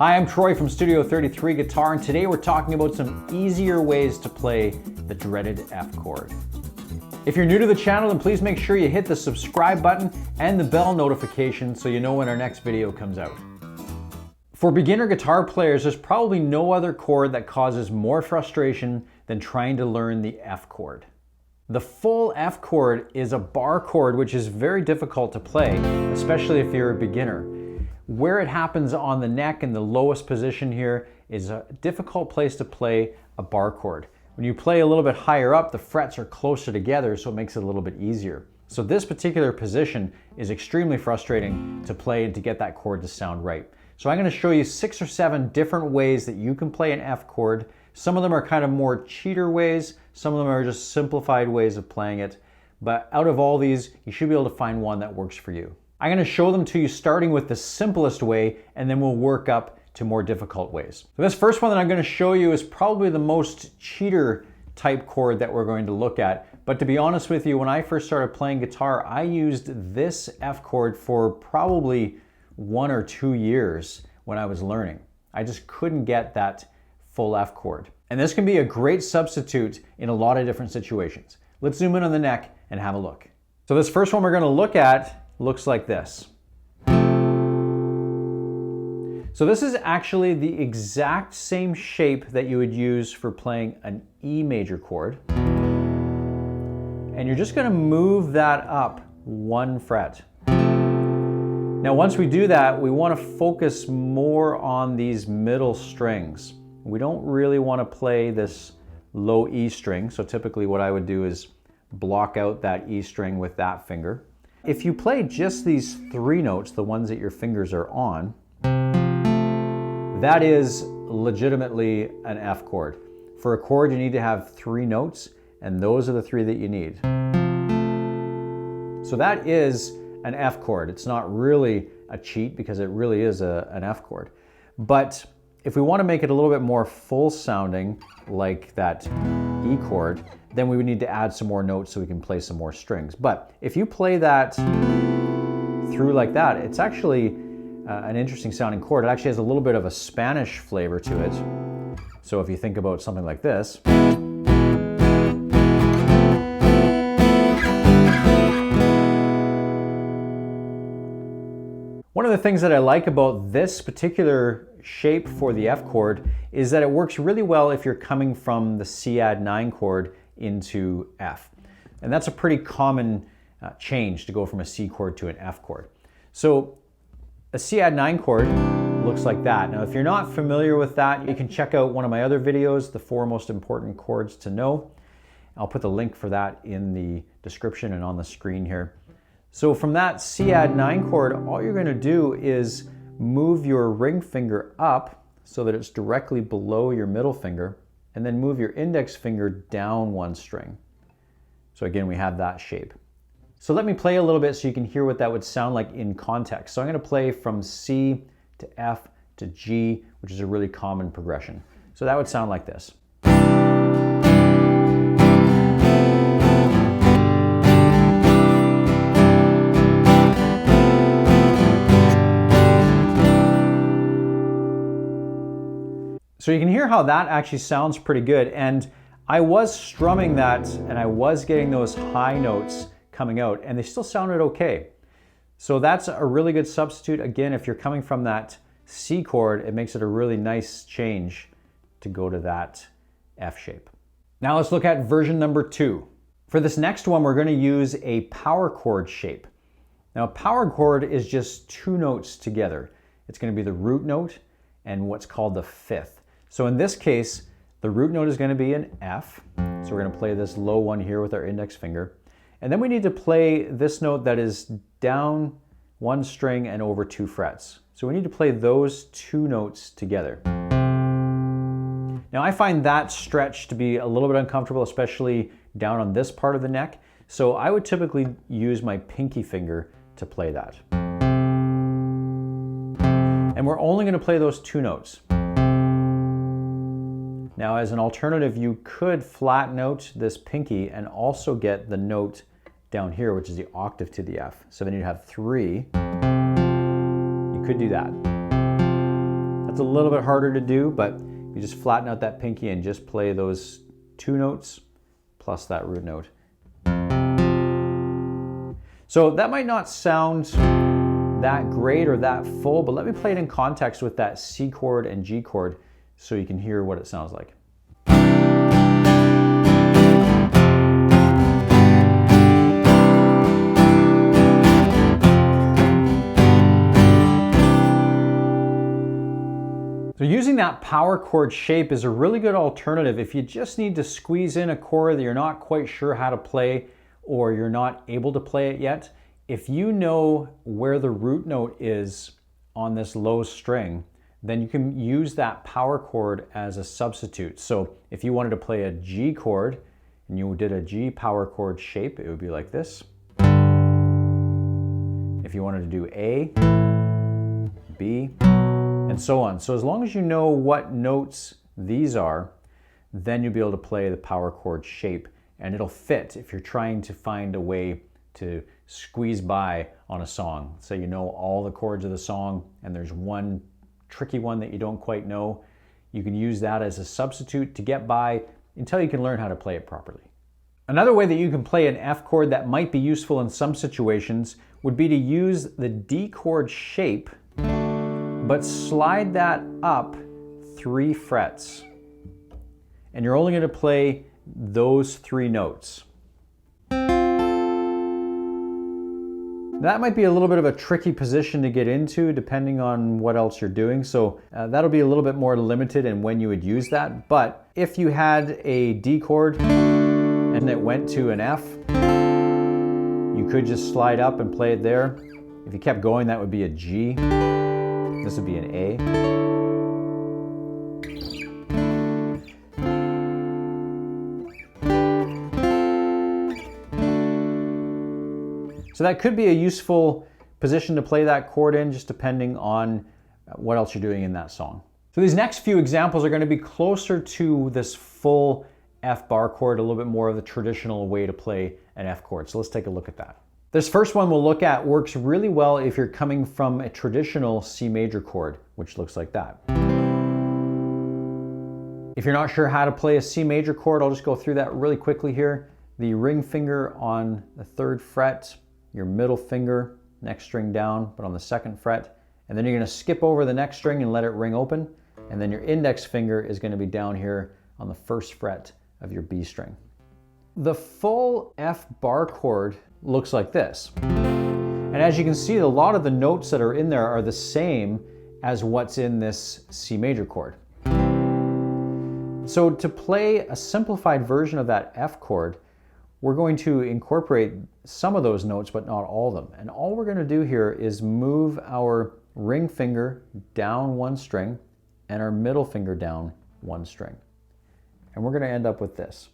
Hi, I'm Troy from Studio 33 Guitar, and today we're talking about some easier ways to play the dreaded F chord. If you're new to the channel, then please make sure you hit the subscribe button and the bell notification so you know when our next video comes out. For beginner guitar players, there's probably no other chord that causes more frustration than trying to learn the F chord. The full F chord is a bar chord which is very difficult to play, especially if you're a beginner. Where it happens on the neck in the lowest position here is a difficult place to play a bar chord. When you play a little bit higher up, the frets are closer together, so it makes it a little bit easier. So this particular position is extremely frustrating to play and to get that chord to sound right. So I'm going to show you 6 or 7 different ways that you can play an F chord. Some of them are kind of more cheater ways, some of them are just simplified ways of playing it. But out of all these, you should be able to find one that works for you. I'm going to show them to you starting with the simplest way, and then we'll work up to more difficult ways. So this first one that I'm going to show you is probably the most cheater type chord that we're going to look at. But to be honest with you, when I first started playing guitar, I used this F chord for probably 1 or 2 years when I was learning. I just couldn't get that full F chord. And this can be a great substitute in a lot of different situations. Let's zoom in on the neck and have a look. So this first one we're going to look at looks like this. So this is actually the exact same shape that you would use for playing an E major chord. And you're just going to move that up 1 fret. Now once we do that, we want to focus more on these middle strings. We don't really want to play this low E string, so typically what I would do is block out that E string with that finger. If you play just these 3 notes, the ones that your fingers are on, that is legitimately an F chord. For a chord, you need to have 3 notes, and those are the 3 that you need. So that is an F chord. It's not really a cheat because it really is an F chord. But if we want to make it a little bit more full sounding, like that E chord, then we would need to add some more notes so we can play some more strings. But if you play that through like that, it's actually an interesting sounding chord. It actually has a little bit of a Spanish flavor to it. So if you think about something like this. One of the things that I like about this particular shape for the F chord is that it works really well if you're coming from the C-add-9 chord into F. And that's a pretty common change to go from a C chord to an F chord. So a C-add-9 chord looks like that. Now if you're not familiar with that, you can check out one of my other videos, the 4 most important chords to know. I'll put the link for that in the description and on the screen here. So from that C-add-9 chord, all you're going to do is move your ring finger up so that it's directly below your middle finger, and then move your index finger down 1 string. So again, we have that shape. So let me play a little bit so you can hear what that would sound like in context. So I'm going to play from C to F to G, which is a really common progression. So that would sound like this. So you can hear how that actually sounds pretty good, and I was strumming that and I was getting those high notes coming out, and they still sounded okay. So that's a really good substitute. Again, if you're coming from that C chord, it makes it a really nice change to go to that F shape. Now let's look at version number 2. For this next one, we're going to use a power chord shape. Now a power chord is just 2 notes together. It's going to be the root note and what's called the 5th. So in this case, the root note is going to be an F. So we're going to play this low one here with our index finger. And then we need to play this note that is down 1 string and over 2 frets. So we need to play those 2 notes together. Now I find that stretch to be a little bit uncomfortable, especially down on this part of the neck. So I would typically use my pinky finger to play that. And we're only going to play those 2 notes. Now as an alternative, you could flat note this pinky and also get the note down here, which is the octave to the F. So then you'd have 3. You could do that. That's a little bit harder to do, but you just flatten out that pinky and just play those 2 notes plus that root note. So that might not sound that great or that full, but let me play it in context with that C chord and G chord so you can hear what it sounds like. So using that power chord shape is a really good alternative if you just need to squeeze in a chord that you're not quite sure how to play or you're not able to play it yet. If you know where the root note is on this low string, then you can use that power chord as a substitute. So if you wanted to play a G chord and you did a G power chord shape, it would be like this. If you wanted to do A, B, and so on. So as long as you know what notes these are, then you'll be able to play the power chord shape, and it'll fit if you're trying to find a way to squeeze by on a song. So you know all the chords of the song and there's one tricky one that you don't quite know. You can use that as a substitute to get by until you can learn how to play it properly. Another way that you can play an F chord that might be useful in some situations would be to use the D chord shape, but slide that up 3 frets. And you're only going to play those 3 notes. That might be a little bit of a tricky position to get into depending on what else you're doing. So that'll be a little bit more limited in when you would use that. But if you had a D chord and it went to an F, you could just slide up and play it there. If you kept going, that would be a G. This would be an A. So that could be a useful position to play that chord in, just depending on what else you're doing in that song. So these next few examples are going to be closer to this full F bar chord, a little bit more of the traditional way to play an F chord. So let's take a look at that. This first one we'll look at works really well if you're coming from a traditional C major chord, which looks like that. If you're not sure how to play a C major chord, I'll just go through that really quickly here. The ring finger on the 3rd fret, your middle finger, next string down, but on the 2nd fret, and then you're going to skip over the next string and let it ring open, and then your index finger is going to be down here on the 1st fret of your B string. The full F bar chord looks like this. And as you can see, a lot of the notes that are in there are the same as what's in this C major chord. So to play a simplified version of that F chord, we're going to incorporate some of those notes, but not all of them. And all we're going to do here is move our ring finger down 1 string and our middle finger down 1 string. And we're going to end up with this.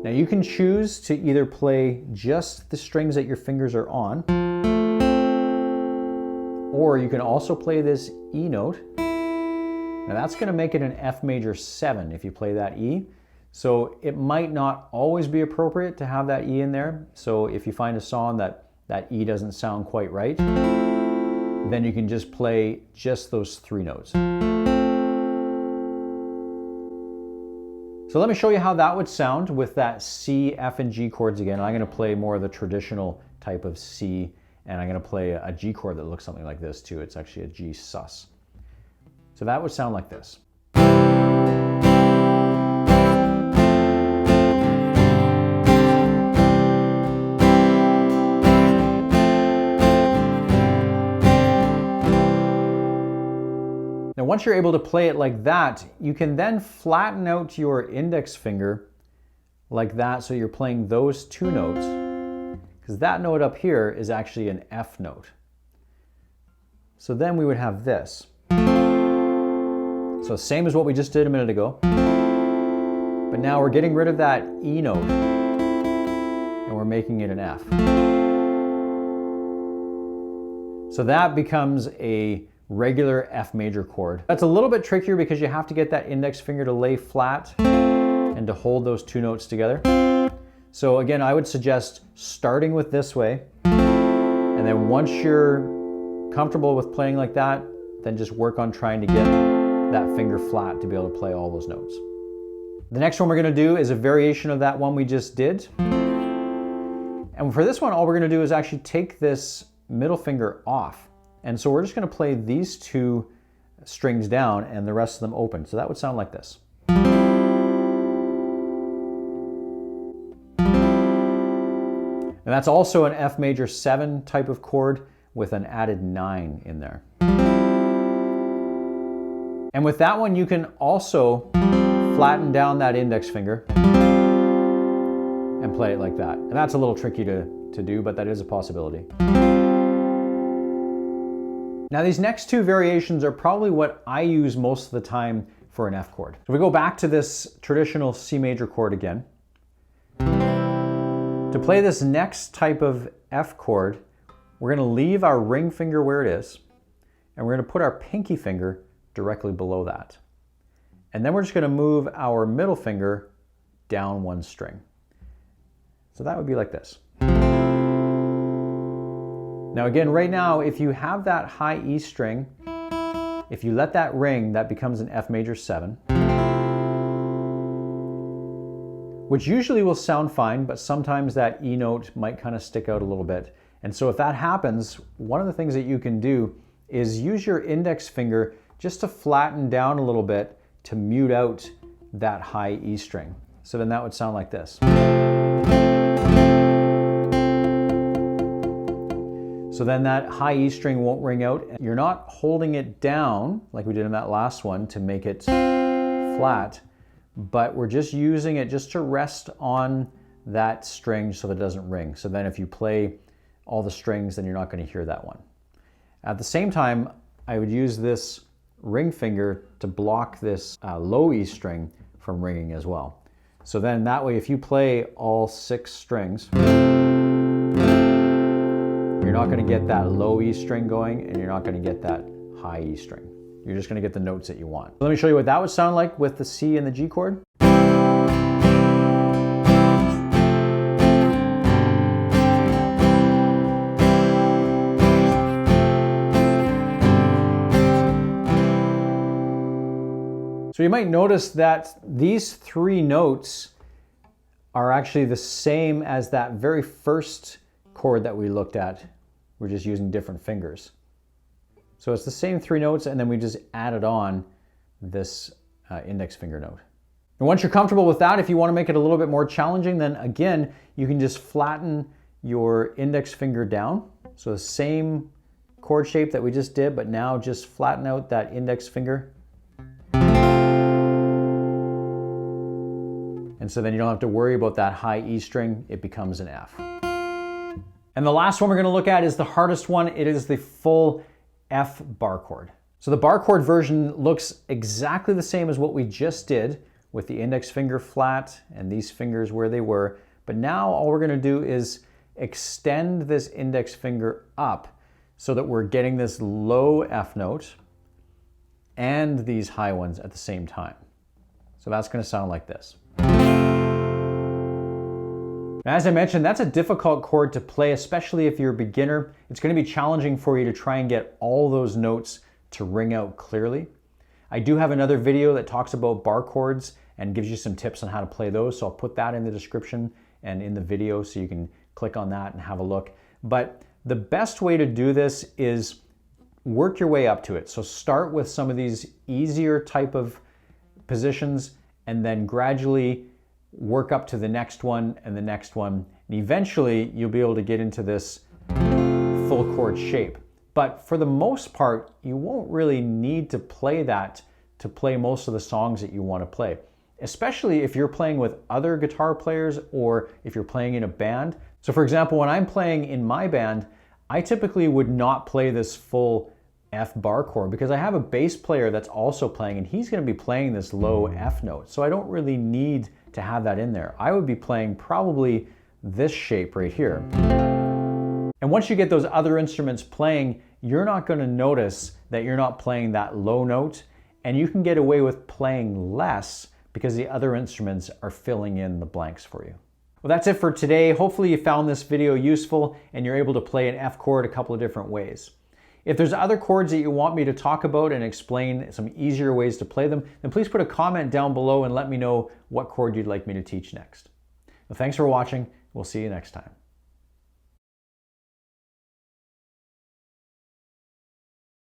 Now you can choose to either play just the strings that your fingers are on, or you can also play this E note. Now that's going to make it an F major 7 if you play that E. So it might not always be appropriate to have that E in there. So if you find a song that E doesn't sound quite right, then you can just play just those 3 notes. So let me show you how that would sound with that C, F, and G chords again. I'm going to play more of the traditional type of C, and I'm going to play a G chord that looks something like this too. It's actually a G sus. So that would sound like this. Now once you're able to play it like that, you can then flatten out your index finger like that so you're playing those 2 notes, because that note up here is actually an F note. So then we would have this. So same as what we just did a minute ago, but now we're getting rid of that E note and we're making it an F. So that becomes a regular F major chord. That's a little bit trickier because you have to get that index finger to lay flat and to hold those 2 notes together. So again, I would suggest starting with this way, and then once you're comfortable with playing like that, then just work on trying to get that finger flat to be able to play all those notes. The next one we're going to do is a variation of that one we just did. And for this one, all we're going to do is actually take this middle finger off. And so we're just going to play these two strings down and the rest of them open. So that would sound like this. And that's also an F major 7 type of chord with an added 9 in there. And with that one, you can also flatten down that index finger and play it like that. And that's a little tricky to do, but that is a possibility. Now these next two variations are probably what I use most of the time for an F chord. So we go back to this traditional C major chord again. To play this next type of F chord, we're going to leave our ring finger where it is, and we're going to put our pinky finger directly below that. And then we're just going to move our middle finger down one string. So that would be like this. Now again, right now, if you have that high E string, if you let that ring, that becomes an F major 7. Which usually will sound fine, but sometimes that E note might kind of stick out a little bit. And so if that happens, one of the things that you can do is use your index finger just to flatten down a little bit to mute out that high E string. So then that would sound like this. So then that high E string won't ring out. You're not holding it down like we did in that last one to make it flat, but we're just using it just to rest on that string so that it doesn't ring. So then if you play all the strings, then you're not going to hear that one. At the same time, I would use this ring finger to block this low E string from ringing as well. So then that way, if you play all 6 strings, you're not going to get that low E string going, and you're not going to get that high E string. You're just going to get the notes that you want. Let me show you what that would sound like with the C and the G chord. So you might notice that these 3 notes are actually the same as that very first chord that we looked at. We're just using different fingers. So it's the same 3 notes, and then we just added on this index finger note. And once you're comfortable with that, if you want to make it a little bit more challenging, then again, you can just flatten your index finger down. So the same chord shape that we just did, but now just flatten out that index finger. And so then you don't have to worry about that high E string, it becomes an F. And the last one we're going to look at is the hardest one. It is the full F bar chord. So the bar chord version looks exactly the same as what we just did with the index finger flat and these fingers where they were. But now all we're going to do is extend this index finger up so that we're getting this low F note and these high ones at the same time. So that's going to sound like this. As I mentioned, that's a difficult chord to play, especially if you're a beginner. It's going to be challenging for you to try and get all those notes to ring out clearly. I do have another video that talks about bar chords and gives you some tips on how to play those, so I'll put that in the description and in the video so you can click on that and have a look. But the best way to do this is work your way up to it. So start with some of these easier type of positions and then gradually work up to the next one and the next one, and eventually you'll be able to get into this full chord shape. But for the most part, you won't really need to play that to play most of the songs that you want to play, especially if you're playing with other guitar players or if you're playing in a band. So for example, when I'm playing in my band, I typically would not play this full F bar chord because I have a bass player that's also playing, and he's going to be playing this low F note. So I don't really need to have that in there. I would be playing probably this shape right here. And once you get those other instruments playing, you're not going to notice that you're not playing that low note, and you can get away with playing less because the other instruments are filling in the blanks for you. Well, that's it for today. Hopefully you found this video useful and you're able to play an F chord a couple of different ways. If there's other chords that you want me to talk about and explain some easier ways to play them, then please put a comment down below and let me know what chord you'd like me to teach next. Well, thanks for watching. We'll see you next time.